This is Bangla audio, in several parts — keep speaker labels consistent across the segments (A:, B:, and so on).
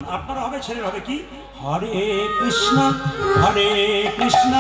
A: আপনারা হবে ছেলের হবে কি হরে কৃষ্ণ কৃষ্ণ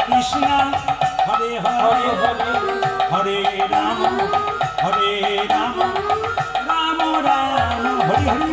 A: কৃষ্ণ হরে হরে হরে রাম রাম রাম হরি হরি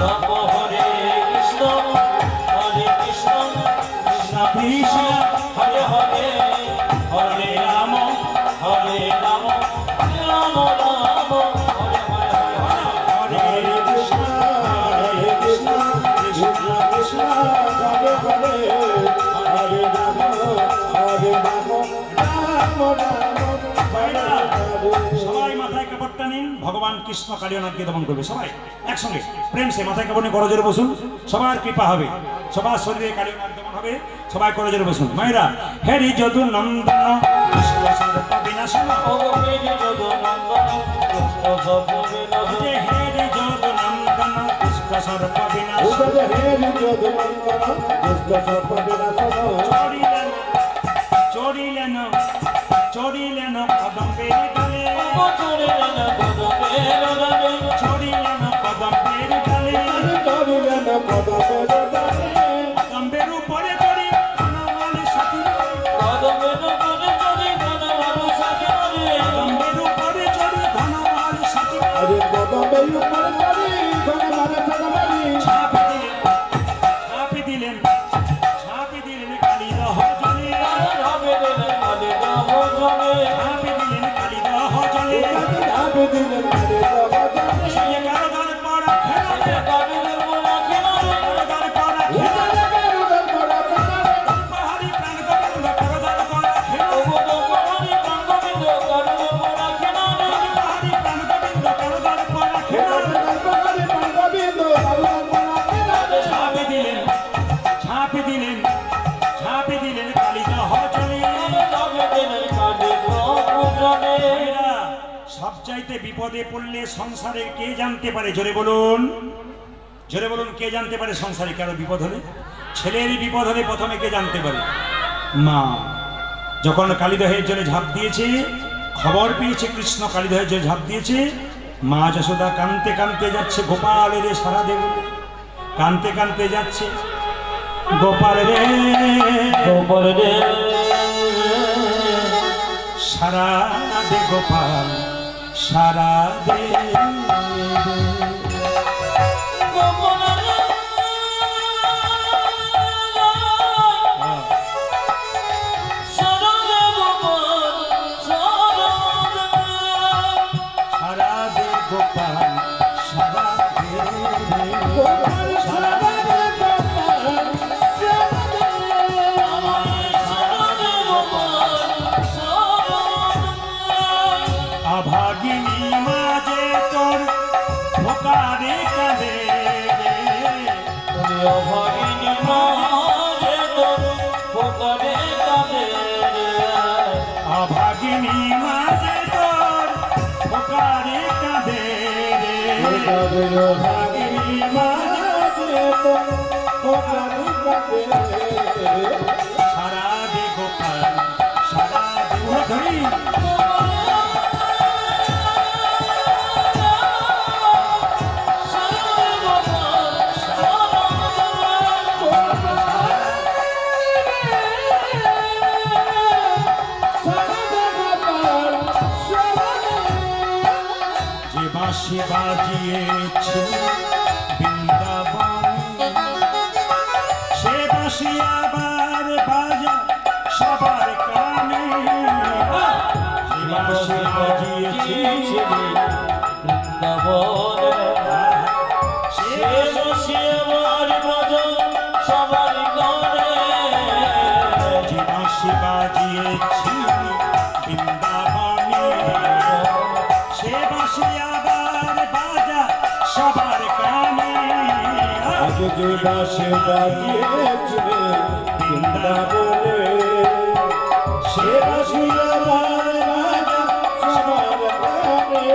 A: রাম হরে কৃষ্ণ কৃষ্ণ কৃষ্ণ হরে হরে হরে রাম রাম রাম রাম সবাই মাথায় কাপড়টা নিন। ভগবান কৃষ্ণ কালিয়ানাথকে দমন করবে। সবাই একসঙ্গে প্রেম সে মাথায় কাপড় নিয়ে করজোরে বসুন। সবার কৃপা হবে, সবার শরীরে কালিয়ানাথ দমন হবে। সবাই করজোরে বসুন। মায়েরা হেরি যদু নন্দন কৃষ্ণ সর্প বিনাশন হেরি যদু নন্দন কৃষ্ণ সর্প বিনাশন চড়িলেন চড়িলেন কদম্বের ডালে চড়িলেন কদম্বের ডালে কদম্বের উপরে চড়ি ধনমালি সাথী কদম্বের উপরে চড়ি ধনমালি সাথী ছাপি দিলেন কালিদহ জলে ছাপি দিলেন কালিদহ জলে সবচাইতে বিপদে পড়লে সংসারে কে জানতে পারে? জোরে বলুন কে জানতে পারে সংসারে কারো বিপদ হলে? ছেলের বিপদ হলে প্রথমে কে জানতে পারে? মা। যখন কালিদহের জলে ঝাঁপ দিয়েছে, খবর পেয়েছে কৃষ্ণ কালিদহের জলে ঝাঁপ দিয়েছে, মা যশোদা কাঁদতে কাঁদতে যাচ্ছে গোপালের সারা দেব, কাঁদতে কাঁদতে যাচ্ছে গোপাল রে সারা দে গোপাল সারা দে সারা দে গোপাল সারা ধরি যে বাঁশি বাজিয়েছে বৃন্দাবন সে বাঁশি আবার বাজা সবার কানে যে বাঁশি বাজিয়েছে বৃন্দাবন সে বাঁশি আবার বাজা সবার কানে যে বাঁশি বাজিয়েছে বৃন্দাবনে সে বাঁশি আবার বাজা সবার কানে যে বাঁশি বাজিয়েছে বৃন্দাবনে সে বাঁশি আবার বাজা সবার কানে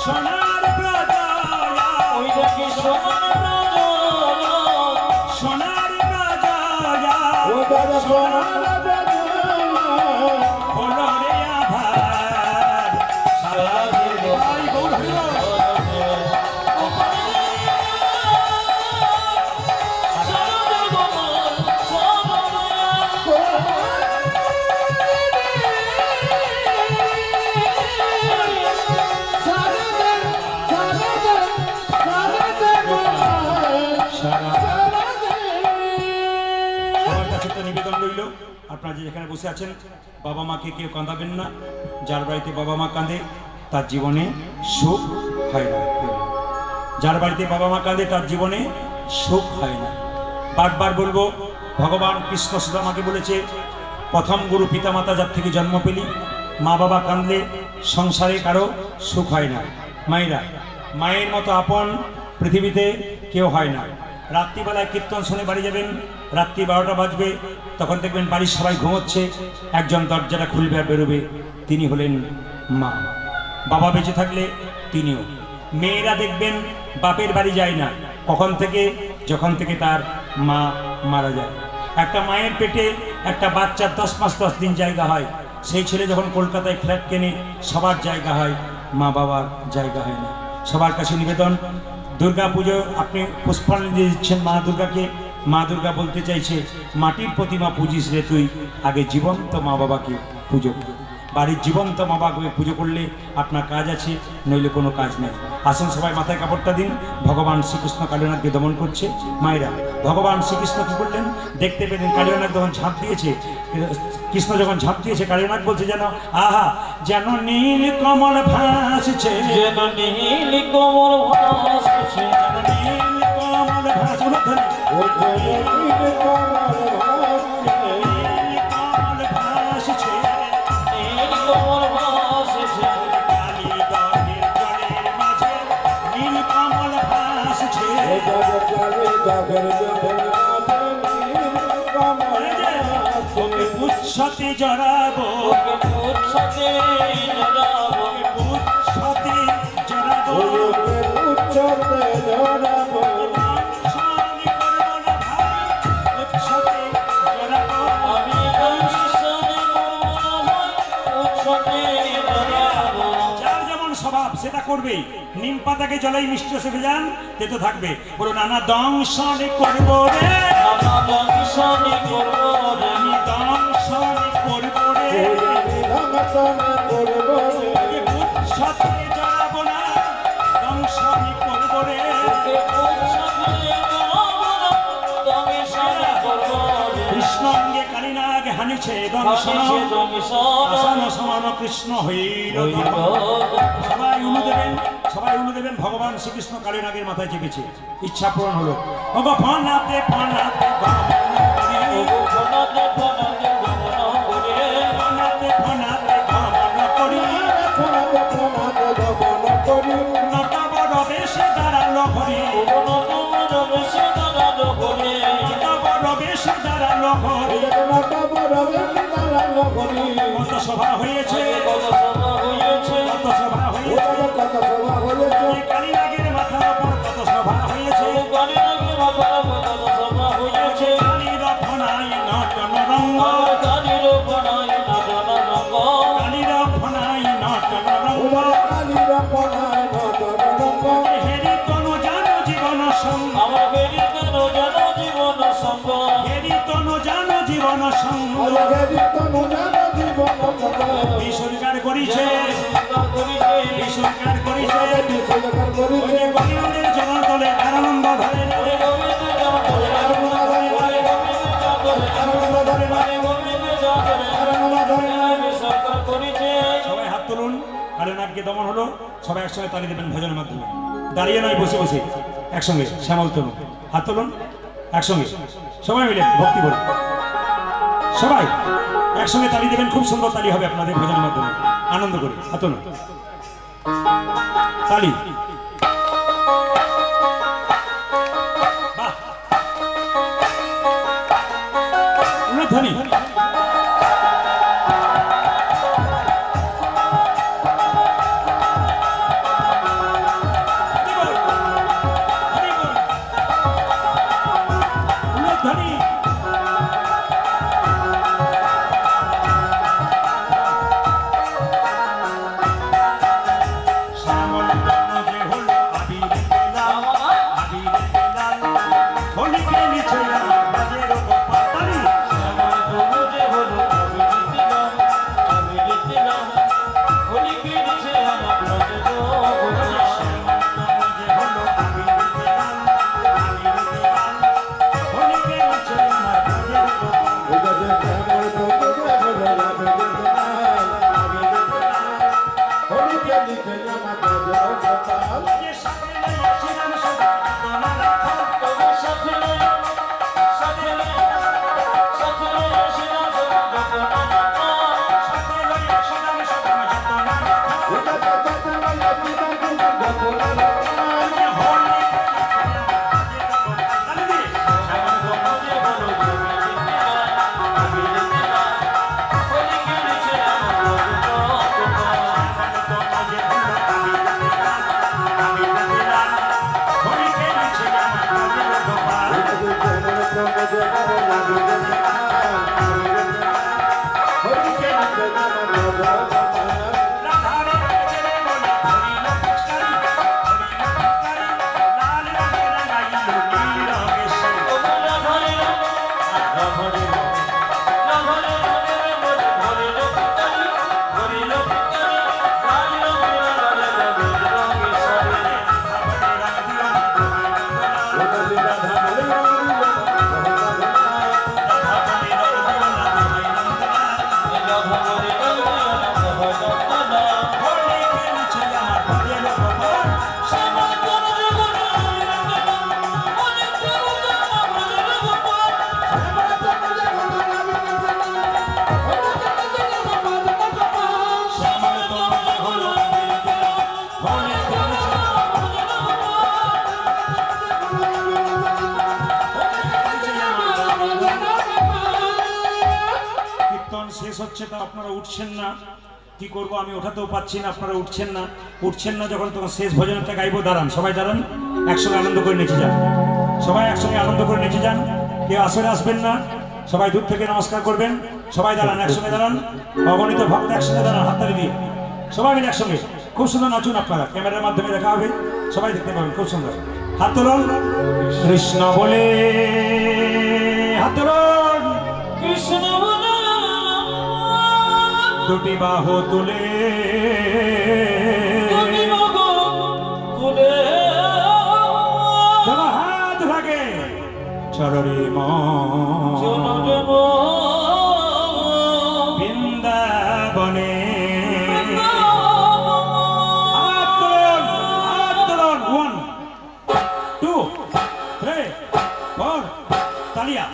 A: সোনার ব্রজা ওই দেখি সোনার ব্রজা ও দাদা সোনার ব্রজা হলো রে আধার সারা ভাই গৌর আপনারা যেখানে বসে আছেন বাবা মাকে কেউ কাঁদাবেন না। যার বাড়িতে বাবা মা কাঁদে তার জীবনে সুখ হয় না। যার বাড়িতে বাবা মা কাঁদে তার জীবনে সুখ হয় না। বারবার বলবো, ভগবান কৃষ্ণ সুদামাকে বলেছে, প্রথম গুরু পিতামাতা যার থেকে জন্ম পেলি, মা বাবা কাঁদলে সংসারে কারো সুখ হয় না। মায়েরা, মায়ের মতো আপন পৃথিবীতে কেউ হয় না। রাত্রিবেলায় কীর্তন শুনে বাড়ি যাবেন, রাত্রি 12টা বাজবে, তখন দেখবেন বাড়ির সবাই ঘুমোচ্ছে, একজন দরজাটা খুলবে আর বেরোবে, তিনি হলেন মা। বাবা বেঁচে থাকলে তিনিও। মেয়েরা দেখবেন বাপের বাড়ি যায় না, কখন থেকে? যখন থেকে তার মা মারা যায়। একটা মায়ের পেটে একটা বাচ্চার 10 মাস 10 দিন জায়গা হয়, সেই ছেলে যখন কলকাতায় ফ্ল্যাট কেনে সবার জায়গা হয়, মা বাবার জায়গা হয় না। সবার কাছে নিবেদন, দুর্গা পুজো আপনি পুষ্পাঞ্জলি দিচ্ছেন মা দুর্গাকে, মা দুর্গা বলতে চাইছে, মাটির প্রতিমা পুজিস রে তুই, আগে জীবন্ত মা বাবাকে পুজো কর। বাড়ির জীবন্ত মা বাবাকে পুজো করলে আপনার কাজ আছে, নইলে কোনো কাজ নেই। আসুন সবাই মাথায় কাপড়টা দিন। ভগবান শ্রীকৃষ্ণ কালীনাথকে দমন করছে। মায়েরা, ভগবান শ্রীকৃষ্ণ কি করলেন দেখতে পেলেন? কালীনাথ যখন ঝাঁপ দিয়েছে, কৃষ্ণ যখন ঝাঁপ দিয়েছে, কালীনাথ বলছে যেন আহা, যেন নীল কমল ভাসছে, যেন নীল কমল ভাসছে, যেন নীল কমল ভাসছে, পুচ্ছতে জড়াবো, পুচ্ছতে জড়াবো, পুচ্ছতে জড়াবো, পুচ্ছতে জড়াবো, যার যেমন স্বভাব সেটা করবেই। নিম পাতাকে জলাই মিষ্টি রসে ভেজান, তেতো থাকবে। বলো, নানা দংশনে করবো রে, নানা দংশনে করবো রে, আমি দংশনে করবো রে, দংশনে করবো রে, পুচ্ছতে জড়াবো না, দংশনে করবো রে, পুচ্ছতে জড়াবো না, দংশনে করবো রে। কৃষ্ণ অঙ্গে কালীনাগ হানিছে দংশন, আসন সমান কৃষ্ণ হইল। সবাই উলু দেবেন, সবাই উলু দেবেন। ভগবান শ্রীকৃষ্ণ কালীনাগের মাথায় চেপেছে, ইচ্ছা পূরণ হলো। ওগো ফনাতে ফনাতে বেশে দাঁড়ালো হরি, বেশে দাঁড়ালো হরি, বেশে দাঁড়ালো হরি, কত সভা হয়েছে, কত সভা হয়েছে, কত সভা হয়েছে, কত সভা হয়েছে, কালীনাগের মাথার উপর কত সভা হয়েছে, কালীনাগের মাথার উপর কত সভা হয়েছে। কালীর ফনায় নটন রঙ্গ, কালীর ফনায় নটন রঙ্গ, কালীর ফনায় নটন রঙ্গ, কালীর ফনায় নটন রঙ্গ। হেরি তনু জানো জীবন সঙ্গ, আমার হেরি তনু জানো জীবন সঙ্গ, হেরি তনু জানো জীবন সঙ্গ, হেরি তনু জানো জীবন সঙ্গ। বিসর্জন করিছে, বিসর্জন করিছে, বিসর্জন করিছে, গোবিন্দের জনন তলে আনন্দ ধরে, গোবিন্দের জনন তলে আনন্দ ধরে, গোবিন্দের জনন তলে আনন্দ ধরে, গোবিন্দের জনন তলে আনন্দ ধরে, বিসর্জন করিছে। সবাই হাত তুলুন। কালীনাগকে দমন হলো। সবাই একসঙ্গে তালি দেবেন ভজনের মাধ্যমে, দাঁড়িয়ে নয়, বসে বসে একসঙ্গে। শ্যামল তনু, হাত তুলুন একসঙ্গে, সবাই মিলে ভক্তি বলুন। সবাই একসঙ্গে তালি দেবেন, খুব সুন্দর তালি হবে আপনাদের ভজনের মাধ্যমে। আনন্দ করে হাত তুলুন, তালি। বাহ, উলুধ্বনি। শ্যামল আপনারা উঠছেন না, কি করবো আমি ওঠাতেও পাচ্ছি না, আপনারা উঠছেন না যখন তখন শেষ ভজনটা গাইবো। দাঁড়ান, সবাই দাঁড়ান, একসঙ্গে আনন্দ করে নেচে যান, সবাই একসঙ্গে আনন্দ করে নেচে যান। কেউ আসরে আসবেন না, সবাই দূর থেকে নমস্কার করবেন। সবাই দাঁড়ান, একসঙ্গে দাঁড়ান, অগণিত ভক্ত একসঙ্গে দাঁড়ান, হাততালি দিয়ে সবাই মিলে একসঙ্গে খুব সুন্দর নাচুন। আপনারা ক্যামেরার মাধ্যমে দেখা হবে, সবাই দেখতে পাবেন, খুব সুন্দর। হাত তুলুন কৃষ্ণ বলে, হাত তুলুন কৃষ্ণ বলে, দুটি বাহু তুলে হাত ভাগে চররে বৃন্দাবনে। হাত তুলুন, হাত তুলুন, 1 2 3 4 তালিয়া।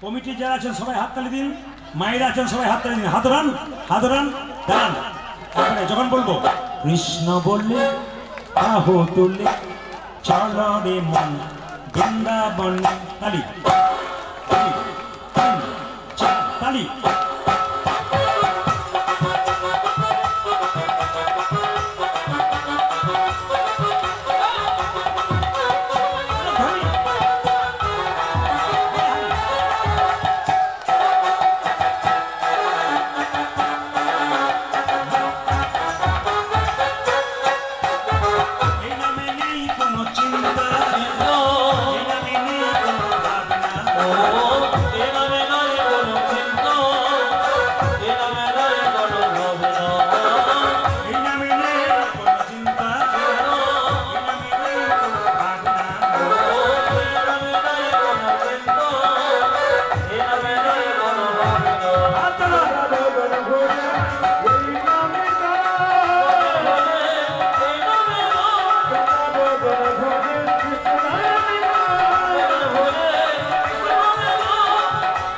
A: কমিটি যারা আছেন সবাই হাততালি দিন, মায়েরা আছেন সবাই হাততালি দিন, হাত রান, হাত রান, দাঁড়ান। তারপরে যখন বলবো কৃষ্ণ বললে বাহু তুলে চলো রে মন বৃন্দাবন, তালি তালি।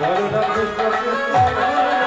A: Hare Krishna Krishna